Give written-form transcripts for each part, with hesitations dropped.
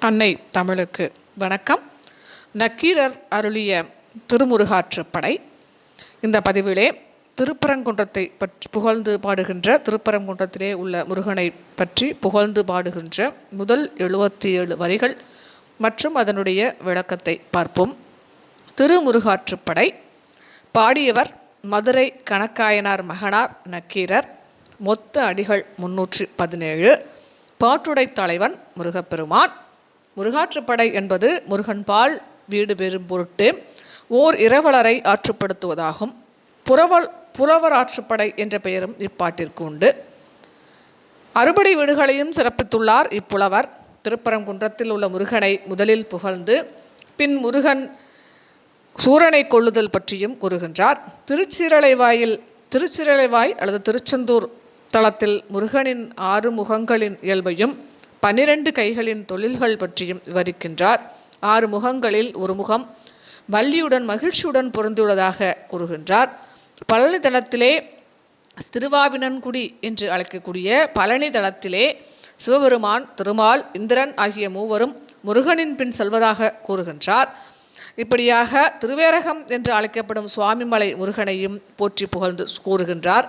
அன்னை தமிழுக்கு வணக்கம். நக்கீரர் அருளிய திருமுருகாற்றுப்படை. இந்த பதிவிலே திருப்பரங்குன்றத்தை பற்றி புகழ்ந்து பாடுகின்ற, திருப்பரங்குன்றத்திலே உள்ள முருகனை பற்றி புகழ்ந்து பாடுகின்ற முதல் 77 வரிகள் மற்றும் அதனுடைய விளக்கத்தை பார்ப்போம். திருமுருகாற்றுப்படை பாடியவர் மதுரை கணக்காயனார் மகனார் நக்கீரர். மொத்த அடிகள் 317. பாட்டுடை தலைவன் முருகப்பெருமான். முருகாற்றுப்படை என்பது முருகன்பால் வீடு பெறும் பொருட்டு ஓர் இரவலரை ஆற்றுப்படுத்துவதாகும். புறவர் ஆற்றுப்படை என்ற பெயரும் இப்பாட்டிற்கு உண்டு. அறுபடை வீடுகளையும் சிறப்பித்துள்ளார் இப்புலவர். திருப்பரங்குன்றத்தில் உள்ள முருகனை முதலில் புகழ்ந்து பின் முருகன் சூரனை கொள்ளுதல் பற்றியும் கூறுகின்றார். திருச்சிரளைவாய் அல்லது திருச்செந்தூர் தலத்தில் முருகனின் 6 முகங்களின் இயல்பையும் 12 கைகளின் தொழில்கள் பற்றியும் விவரிக்கின்றார். 6 முகங்களில் ஒரு முகம் வள்ளியுடன் மகிழ்ச்சியுடன் பொருந்துள்ளதாக கூறுகின்றார். பழனி தலத்திலே திருவாவினன்குடி என்று அழைக்கக்கூடிய பழனி தலத்திலே சிவபெருமான், திருமால், இந்திரன் ஆகிய மூவரும் முருகனின் பின் செல்வதாக கூறுகின்றார். இப்படியாக திருவேரகம் என்று அழைக்கப்படும் சுவாமிமலை முருகனையும் போற்றி புகழ்ந்து கூறுகின்றார்.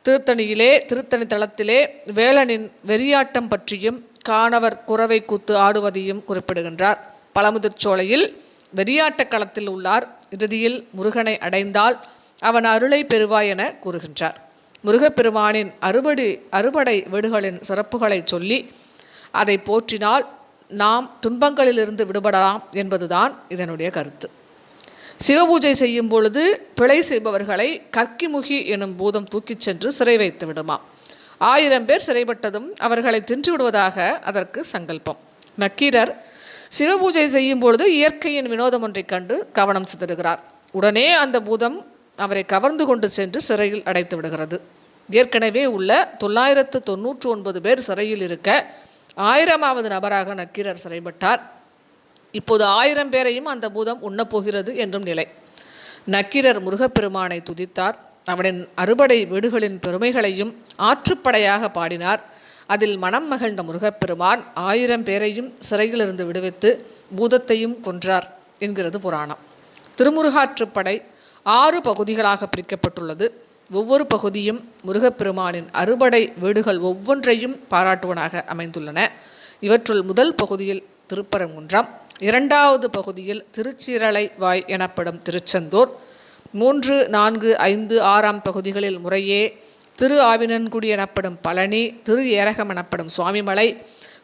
திருத்தணி தலத்திலே வேலனின் வெறியாட்டம் பற்றியும் காணவர் குறவை கூத்து ஆடுவதையும் குறிப்பிடுகின்றார். பழமுதிர்ச்சோலையில் வெறியாட்ட களத்தில் உள்ளார். இறுதியில் முருகனை அடைந்தால் அவன் அருளை பெறுவாய் என கூறுகின்றார். முருகப்பெருமானின் அறுபடை வீடுகளின் சிறப்புகளை சொல்லி அதை போற்றினால் நாம் துன்பங்களிலிருந்து விடுபடலாம் என்பதுதான் இதனுடைய கருத்து. சிவபூஜை செய்யும் பொழுது பிழை செய்பவர்களை கற்கிமுகி எனும் பூதம் தூக்கிச் சென்று சிறை வைத்து விடுமாம். 1000 பேர் சிறைப்பட்டதும் அவர்களை தின்று விடுவதாக அதற்கு சங்கல்பம். நக்கீரர் சிவபூஜை செய்யும் பொழுது இயற்கையின் வினோதம் ஒன்றை கண்டு கவனம் சிதறுகிறார். உடனே அந்த பூதம் அவரை கவர்ந்து கொண்டு சென்று சிறையில் அடைத்து விடுகிறது. ஏற்கனவே உள்ள 999 பேர் சிறையில் இருக்க 1000வது நபராக நக்கீரர் சிறைப்பட்டார். இப்போது 1000 பேரையும் அந்த பூதம் உண்ணப்போகிறது என்றும் நிலை. நக்கீரர் முருகப்பெருமானை துதித்தார். அவனின் அறுபடை வீடுகளின் பெருமைகளையும் ஆற்றுப்படையாக பாடினார். அதில் மனம் மகிழ்ந்த முருகப்பெருமான் 1000 பேரையும் சிறையிலிருந்து விடுவித்து பூதத்தையும் கொன்றார் என்கிறது புராணம். திருமுருகாற்றுப்படை 6 பகுதிகளாக பிரிக்கப்பட்டுள்ளது. ஒவ்வொரு பகுதியும் முருகப்பெருமானின் அறுபடை வீடுகள் ஒவ்வொன்றையும் பாராட்டுவனாக அமைந்துள்ளன. இவற்றுள் முதல் பகுதியில் திருப்பரங்குன்றம், 2வது பகுதியில் திருச்சிரளைவாய் எனப்படும் திருச்செந்தூர், 3, 4, 5, 6ஆம் பகுதிகளில் முறையே திரு ஆவினன்குடி எனப்படும் பழனி, திரு ஏரகம் எனப்படும் சுவாமிமலை,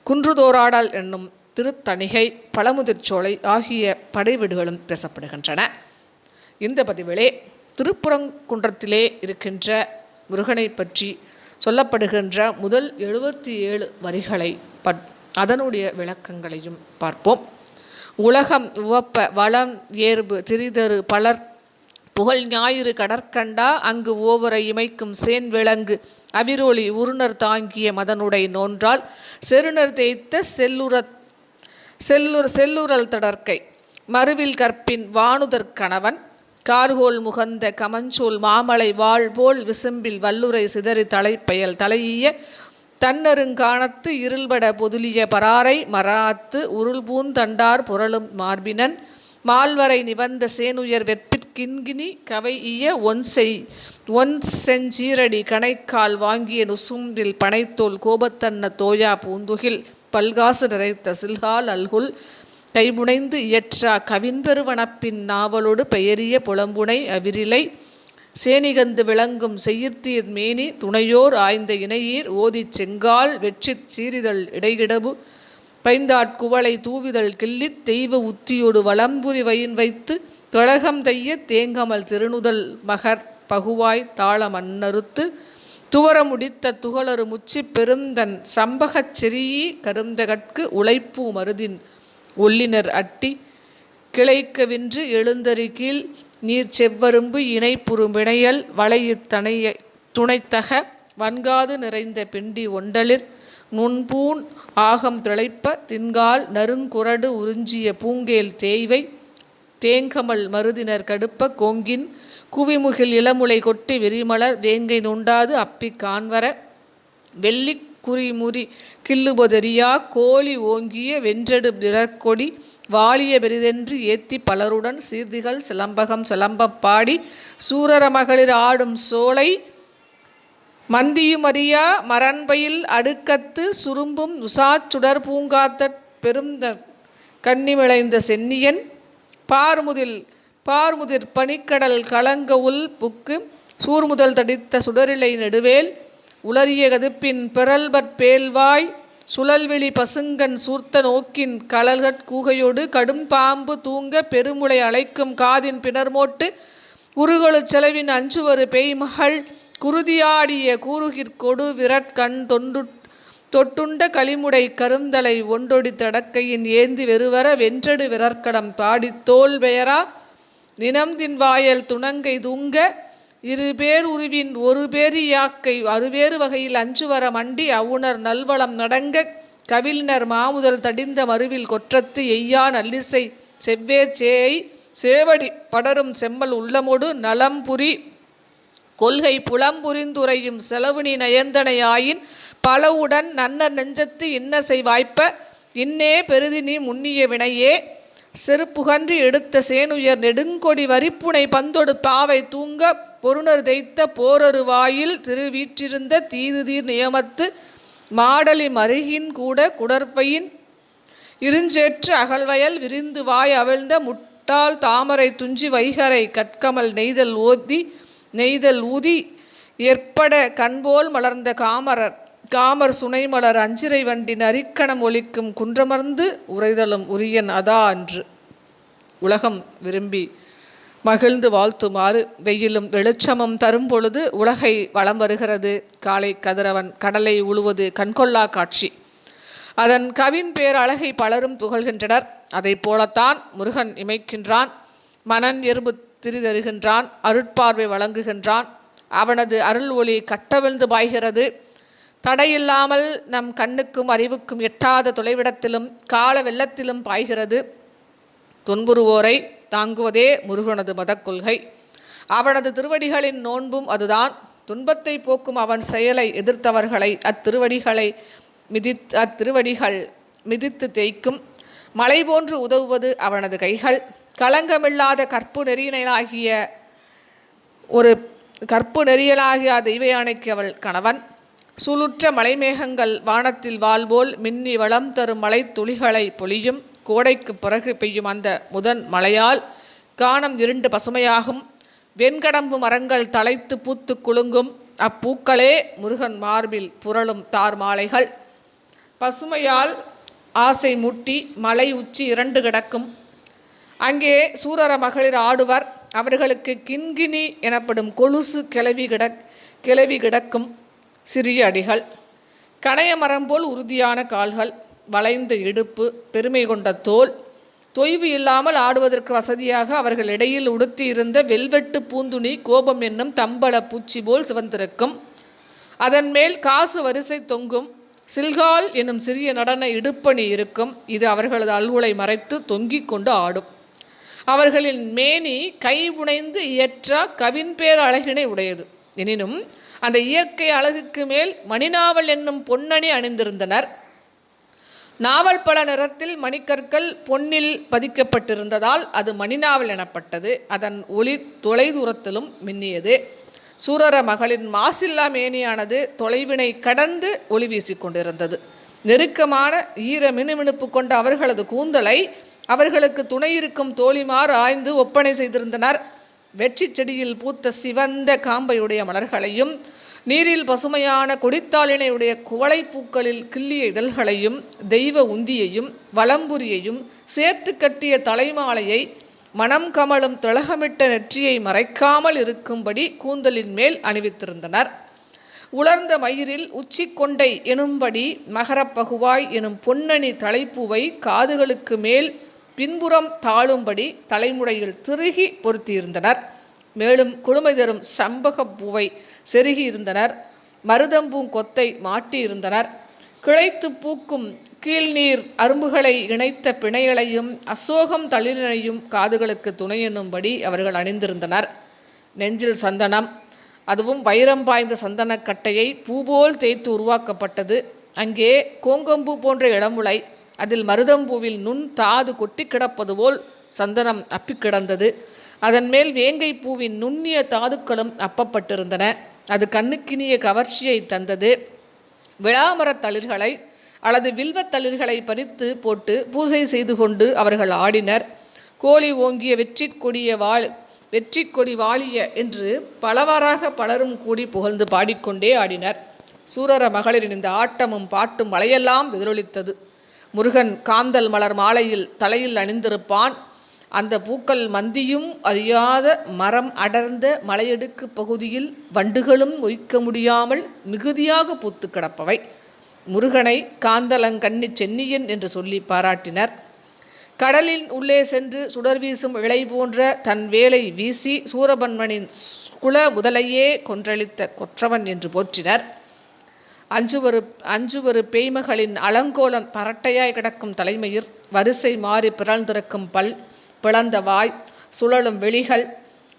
குன்றுதோராடல் என்னும் திருத்தணிகை, பழமுதிர்ச்சோலை ஆகிய படைவீடுகளும் பேசப்படுகின்றன. இந்த பதிவிலே திருப்பரங்குன்றத்திலே இருக்கின்ற முருகனை பற்றி சொல்லப்படுகின்ற முதல் 77 வரிகளை அதனுடைய விளக்கங்களையும் பார்ப்போம். உலகம் உவப்ப வளம் ஏர்பு திரிதரு பலர் புகழ் ஞாயிறு கடற்கண்டா அங்கு ஓவரை இமைக்கும் சேன் விளங்கு அவிரொளி உருணர் தாங்கிய மதனுடை நோன்றால் செருணர் தேய்த்த செல்லுரல் தடற்கை மறுவில் கற்பின் வானுதற் கணவன் கார்கோல் முகந்த கமஞ்சோல் மாமலை வாழ் போல் விசும்பில் வல்லுரை சிதறி தலைப்பயல் தலையிய தன்னருங்கானத்து இருள்பட பொதுலிய பராரை மராத்து உருள்பூந்தண்டார் புரளும் மார்பினன் மால்வரை நிவந்த சேனுயர் வெற்பிற்கின்கினி கவையிய ஒன் செஞ்சீரடி கணைக்கால் வாங்கிய நுசும்பில் பனைத்தோல் கோபத்தன்ன தோயா பூந்துகில் பல்காசு நிறைத்த சில்கால் அல்குல் கைமுனைந்து இயற்றா கவின்பெருவனப்பின் நாவலோடு பெயரிய புலம்புனை அவிரிலை சேனிகந்து விளங்கும் செய்யிர்த்தீர் மேனி துணையோர் ஆய்ந்த இணையீர் ஓதிச் செங்கால் வெற்றிற் சீரிதழ் இடையிடபு பைந்தாட்குவளை தூவிதழ் கிள்ளித் தெய்வ உத்தியோடு வலம்புரி வயின் வைத்து தொழகம் தைய தேங்கமல் திருநுதல் மகர் பகுவாய் தாள மன்னறுத்து துவர முடித்த துகளறு முச்சி பெருந்தன் சம்பகச் செரியி கருந்தகற்கு உழைப்பூ மருதின் ஒல்லினர் அட்டி கிளைக்கவின்று எழுந்தறி கீழ் நீர் செவ்வரும்பு இணைப்புறு வினையல் வளையித் துணைத்தக வன்காது நிறைந்த பிண்டி ஒண்டலிர் நுண்பூன் ஆகம் திளைப்ப தின்கால் நறுங்குரடு உறிஞ்சிய பூங்கேல் தேய்வை தேங்கமல் மருதினர் கடுப்ப கோங்கின் குவிமுகில் இளமுலை கொட்டி விரிமலர் வேங்கை நுண்டாது அப்பி கான்வர வெள்ளி குறிமுறி கிள்ளுபொதெரியா கோழி ஓங்கிய வென்றெடு நிழற்கொடி வாலிய பெரிதென்று ஏத்தி பலருடன் சீர்திகள் சிலம்பகம் சிலம்பப் பாடி சூரர மகளிர் ஆடும் சோலை மந்தியுமறியா மரண்பயில் அடுக்கத்து சுரும்பும் உசாச்சுடர் பூங்காத்த பெருந்த கன்னி விளைந்த சென்னியன் பார்முதிர் பனிக்கடல் கலங்க உள் புக்கு சூர்முதல் தடித்த சுடரிலை நெடுவேல் உளறிய கதுப்பின் பெறல்பற் பேல்வாய் சுழல்வெளி பசுங்கன் சூர்த்த நோக்கின் கழல்கட் கூகையோடு கடும் பாம்பு தூங்க பெருமுளை அழைக்கும் காதின் பிணர்மோட்டு உருகொழு செலவின் அஞ்சுவரு பெய்மகள் குருதியாடிய கூறுகிற்கொடு விரட்கண் தொட்டுண்ட களிமுடை கருந்தலை ஒண்டொடி தடக்கையின் ஏந்தி வெறுவர வென்றெடு விரற்கடம் பாடித் தோல் பெயரா நினம்தின் வாயல் துணங்கை தூங்க இருபேர் உருவின் ஒரு பேரி யாக்கை அறுவேறு வகையில் அஞ்சுவர மண்டி அவுணர் நல்வளம் நடங்க கவிழ்னர் மாமுதல் தடிந்த மறுவில் கொற்றத்து எய்யா நல்லிசை செவ்வேர் சேயை சேவடி படரும் செம்மல் உள்ளமொடு நலம்புரி கொள்கை புலம்புரிந்துரையும் செலவுனி நயந்தனையாயின் பலவுடன் நன்னர் நெஞ்சத்து இன்னசை வாய்ப்ப இன்னே பெருதினி முன்னிய வினையே செருப்புகன்றி எடுத்த சேனுயர் நெடுங்கொடி வரிப்புனை பந்தொடு பாவை தூங்க பொருணர் தெய்த்த போரொரு வாயில் திருவீற்றிருந்த தீதுதீர் நியமத்து மாடலி மருகின் கூட குடற்பையின் இருஞ்சேற்று அகல்வயல் விரிந்து வாய் அவிழ்ந்த முட்டாள் தாமரை துஞ்சி வைகரை கட்கமல் நெய்தல் ஊதி ஏற்பட கண்போல் மலர்ந்த காமர் சுனைமலர் அஞ்சிரை வண்டின் அரிக்கணம் ஒலிக்கும் குன்றமர்ந்து உரைதலும் உரியன் அதா அன்று. உலகம் விரும்பி மகிழ்ந்து வாழ்த்துமாறு வெயிலும் வெளிச்சமும் தரும் பொழுது உலகை வலம் வருகிறது காலை கதிரவன் கடலை உழுவது கண்கொள்ளா காட்சி. அதன் கவின் பேர் அழகை பலரும் புகழ்கின்றனர். அதை போலத்தான் முருகன் இமைக்கின்றான், மனன் எறும்பு திரிதருகின்றான், அருட்பார்வை வழங்குகின்றான். அவனது அருள் ஒளி கட்டவிழ்ந்து பாய்கிறது. தடையில்லாமல் நம் கண்ணுக்கும் அறிவுக்கும் எட்டாத தொலைவிடத்திலும் கால வெள்ளத்திலும் பாய்கிறது. துன்புறுவோரை தாங்குவதே முருகனது மதக்கொள்கை. அவனது திருவடிகளின் நோன்பும் அதுதான். துன்பத்தை போக்கும் அவன் செயலை எதிர்த்தவர்களை அத்திருவடிகள் மிதித்து தேய்க்கும். மலை போன்று உதவுவது அவனது கைகள். களங்கமில்லாத கற்பு நெறியலாகிய தெய்வ யானைக்கு அவள் கணவன். சூளுற்ற மலைமேகங்கள் வானத்தில் வால்போல் மின்னி வளம் தரும் மலை துளிகளை பொழியும். கோடைக்கு பிறகு பெய்யும் அந்த முதன் மழையால் கானம் இருண்டு பசுமையாகும். வெண்கடம்பு மரங்கள் தழைத்து பூத்து குலுங்கும். அப்பூக்களே முருகன் மார்பில் புரளும் தார் மாலைகள். பசுமையால் ஆசை மூட்டி மலை உச்சி இரண்டு கிடக்கும். அங்கே சூரர மகளிர் ஆடுவர். அவர்களுக்கு கிண்கிணி எனப்படும் கொலுசு கிளவி கிடக்கும். சிறிய அடிகள், கணைய மரம் போல் உறுதியான கால்கள், வளைந்த இடுப்பு, பெருமை கொண்ட தோல், தொய்வு இல்லாமல் ஆடுவதற்கு வசதியாக அவர்கள் இடையில் உடுத்தி இருந்த வெல்வெட்டு பூந்துணி கோபம் என்னும் தம்பள பூச்சி போல் சிவந்திருக்கும். அதன் மேல் காசு வரிசை தொங்கும். சில்கால் என்னும் சிறிய நடன இடுப்பணி இருக்கும். இது அவர்களது அல்குலை மறைத்து தொங்கிக் கொண்டு ஆடும். அவர்களின் மேனி கை புனைந்து இயற்றா கவின்பேர் அழகினை உடையது. எனினும் அந்த இயற்கை அழகுக்கு மேல் மணிநாவல் என்னும் பொன்னணி அணிந்திருந்தனர். நாவல் பல நிறத்தில் மணிக்கற்கள் பொன்னில் பதிக்கப்பட்டிருந்ததால் அது மணிநாவல் எனப்பட்டது. அதன் ஒளி தொலை தூரத்திலும் மின்னியது. சூரர மகளின் மாசில்லா மேனியானது தொலைவினை கடந்து ஒளி வீசிக்கொண்டிருந்தது. நெருக்கமான ஈர மினுமினுப்பு கொண்ட அவர்களது கூந்தலை அவர்களுக்கு துணையிருக்கும் தோழிமார் ஆய்ந்து ஒப்பனை செய்திருந்தனர். வெற்றி செடியில் பூத்த சிவந்த காம்பையுடைய மலர்களையும் நீரில் பசுமையான கொடித்தாளினையுடைய குவளை பூக்களில் கிள்ளிய இதழ்களையும் தெய்வ உந்தியையும் வலம்புரியையும் சேர்த்து கட்டிய தலைமாலையை மனம் கமலும் திலகமிட்ட நெற்றியை மறைக்காமல் இருக்கும்படி கூந்தலின் மேல் அணிவித்திருந்தனர். உலர்ந்த மயிரில் உச்சி கொண்டை எனும்படி மகரப்பகுவாய் எனும் பொன்னணி தலைப்பூவை காதுகளுக்கு மேல் பின்புறம் தாழும்படி தலைமுறையில் திருகி பொருத்தியிருந்தனர். மேலும் குளுமை தரும் சம்பகப்பூவை செருகி இருந்தனர். மருதம்பூங்கொத்தை மாட்டியிருந்தனர். கிளைத்து பூக்கும் கீழ்நீர் அரும்புகளை இணைத்த பிணையலையும் அசோகம் தளிரினையும் காதுகளுக்கு துணை என்னும்படி அவர்கள் அணிந்திருந்தனர். நெஞ்சில் சந்தனம், அதுவும் வைரம் பாய்ந்த சந்தனக்கட்டையை பூபோல் தேய்த்து உருவாக்கப்பட்டது. அங்கே கோங்கம்பூ போன்ற இளமுலை, அதில் மருதம்பூவில் நுண் தாது கொட்டி கிடப்பது போல் சந்தனம் அப்பி கிடந்தது. அதன் மேல் வேங்கை பூவின் நுண்ணிய தாதுக்களும் அப்பப்பட்டிருந்தன. அது கண்ணுக்கினிய கவர்ச்சியை தந்தது. விளாமரத் தளிர்களை அல்லது வில்வத் தளிர்களை பறித்து போட்டு பூஜை செய்து கொண்டு அவர்கள் ஆடினர். கோழி ஓங்கிய வெற்றி கொடி வாழிய என்று பலவாறாக பலரும் கூடி புகழ்ந்து பாடிக்கொண்டே ஆடினர். சூரர மகளிரின் இந்த ஆட்டமும் பாட்டும் மலையெல்லாம் எதிரொலித்தது. முருகன் காந்தல் மலர் மாலையில் தலையில் அணிந்திருப்பான். அந்த பூக்கள் மந்தியும் அறியாத மரம் அடர்ந்த மலையடுக்கு பகுதியில் வண்டுகளும் ஒய்க்க முடியாமல் மிகுதியாக பூத்து கிடப்பவை. முருகனை காந்தலங்கண்ணி சென்னியன் என்று சொல்லி பாராட்டினர். கடலின் உள்ளே சென்று சுடர் வீசும் இழை போன்ற தன் வேலை வீசி சூரபன்மனின் குல முதலையே கொன்றளித்த கொற்றவன் என்று போற்றினர். அஞ்சுவரு பேய்மகளின் அலங்கோலம் பரட்டையாய் கிடக்கும் தலைமயிர், வரிசை மாறி பிறழ்ந்திருக்கும் பல், பிளந்த வாய், சுழலும் வெளிகள்,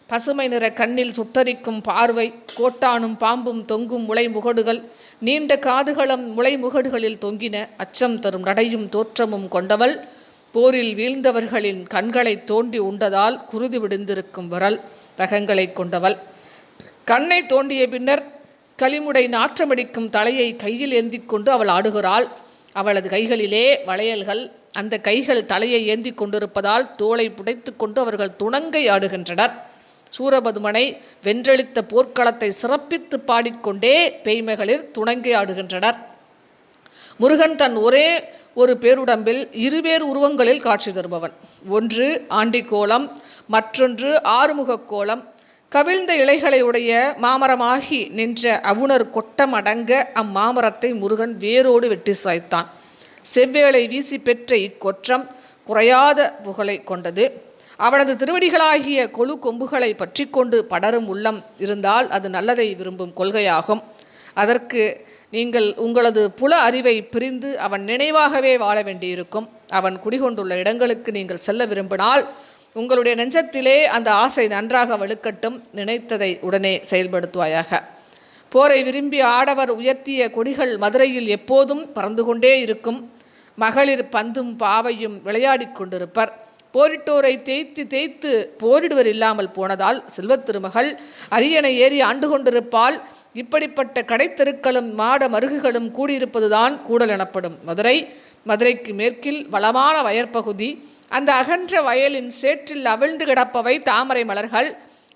பசுமை நிற கண்ணில் சுட்டரிக்கும் பார்வை, கோட்டானும் பாம்பும் தொங்கும் முளை முகடுகள், நீண்ட காதுகளும் முளை முகடுகளில் தொங்கின. அச்சம் தரும் நடையும் தோற்றமும் கொண்டவள், போரில் வீழ்ந்தவர்களின் கண்களை தோண்டி உண்டதால் குருதி விடுந்திருக்கும் விரல் ரகங்களை கொண்டவள். கண்ணை தோண்டிய பின்னர் களிமுடை நாற்றமடிக்கும் தலையை கையில் ஏந்தி கொண்டு அவள் ஆடுகிறாள். அவளது கைகளிலே வளையல்கள். அந்த கைகள் தலையை ஏந்தி கொண்டிருப்பதால் தோளை புடைத்து கொண்டு அவர்கள் துணங்கை ஆடுகின்றனர். சூரபதுமனை வென்றெளித்த போர்க்களத்தை சிறப்பித்து பாடிக்கொண்டே பேய்மகளிர் துணங்கை ஆடுகின்றனர். முருகன் தன் ஒரே ஒரு பேருடம்பில் இருவேறு உருவங்களில் காட்சி தருபவன். ஒன்று ஆண்டிக்கோலம், மற்றொன்று ஆறுமுகக் கோலம். கவிழ்ந்த இலைகளை உடைய மாமரமாகி நின்ற அவுணர் கொட்டம் அடங்க அம்மாமரத்தை முருகன் வேரோடு வெட்டி சாய்த்தான். செவ்வேளை வீசி பெற்ற இக்கொற்றம் குறையாத புகழை கொண்டது. அவனது திருவடிகளாகிய கொழு கொம்புகளை பற்றி கொண்டு படரும் உள்ளம் இருந்தால் அது நல்லதை விரும்பும் கொள்கையாகும். அதற்கு நீங்கள் உங்களது புல அறிவை பிரிந்து அவன் நினைவாகவே வாழ வேண்டியிருக்கும். அவன் குடிகொண்டுள்ள இடங்களுக்கு நீங்கள் செல்ல விரும்பினால் உங்களுடைய நெஞ்சத்திலே அந்த ஆசை நன்றாக வலுக்கட்டும். நினைத்ததை உடனே செயல்படுத்துவாயாக. போரை விரும்பி ஆடவர் உயர்த்திய கொடிகள் மதுரையில் எப்போதும் பறந்து கொண்டே இருக்கும். மகளிர் பந்தும் பாவையும் விளையாடி கொண்டிருப்பர். போரிட்டோரை தேய்த்து தேய்த்து போரிடுவர் இல்லாமல் போனதால் செல்வத் திருமகள் அரியணை ஏறி ஆண்டு கொண்டிருப்பால். இப்படிப்பட்ட கடைத்தெருக்களும் மாட மருகுகளும் கூடியிருப்பதுதான் கூடல் எனப்படும் மதுரை. மதுரைக்கு மேற்கில் வளமான வயற்பகுதி. அந்த அகன்ற வயலின் சேற்றில் அவிழ்ந்து கிடப்பவை தாமரை மலர்கள்.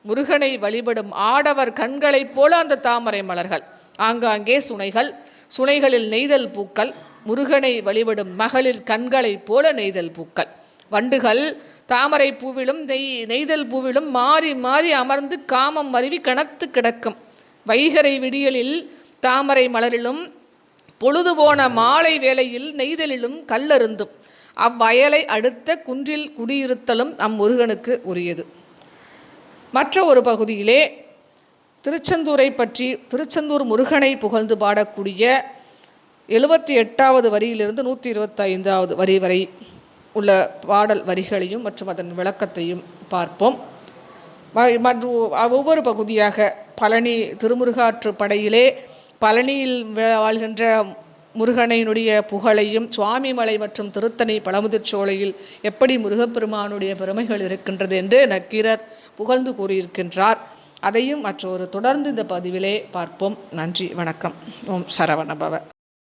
முருகனை வழிபடும் ஆடவர் கண்களைப் போல அந்த தாமரை மலர்கள். ஆங்காங்கே சுனைகள், சுனைகளில் நெய்தல் பூக்கள். முருகனை வழிபடும் மகளிர் கண்களைப் போல நெய்தல் பூக்கள். வண்டுகள் தாமரை பூவிலும் நெய்தல் பூவிலும் மாறி மாறி அமர்ந்து காமம் மருவி கனத்து கிடக்கும். வைகரை விடியலில் தாமரை மலரிலும் பொழுது போன மாலை வேளையில் நெய்தலிலும் கல்லருந்தும். அவ்வயலை அடுத்த குன்றில் குடியிருத்தலும் அம்முருகனுக்கு உரியது. மற்ற ஒரு பகுதியிலே திருச்செந்தூரை பற்றி திருச்செந்தூர் முருகனை புகழ்ந்து பாடக்கூடிய 78வது வரியிலிருந்து 125வது வரி வரை உள்ள பாடல் வரிகளையும் மற்றும் அதன் விளக்கத்தையும் பார்ப்போம். ஒவ்வொரு பகுதியாக பழனி திருமுருகாற்று படையிலே பழனியில் வாழ்கின்ற முருகனையினுடைய புகழையும், சுவாமிமலை மற்றும் திருத்தணி பழமுதிர்ச்சோலையில் எப்படி முருகப்பெருமானுடைய பெருமைகள் இருக்கின்றது என்று நக்கீரர் புகழ்ந்து கூறியிருக்கின்றார். அதையும் மற்றொரு தொடர்ந்து இந்த பதிவிலே பார்ப்போம். நன்றி, வணக்கம். ஓம் சரவணபவ.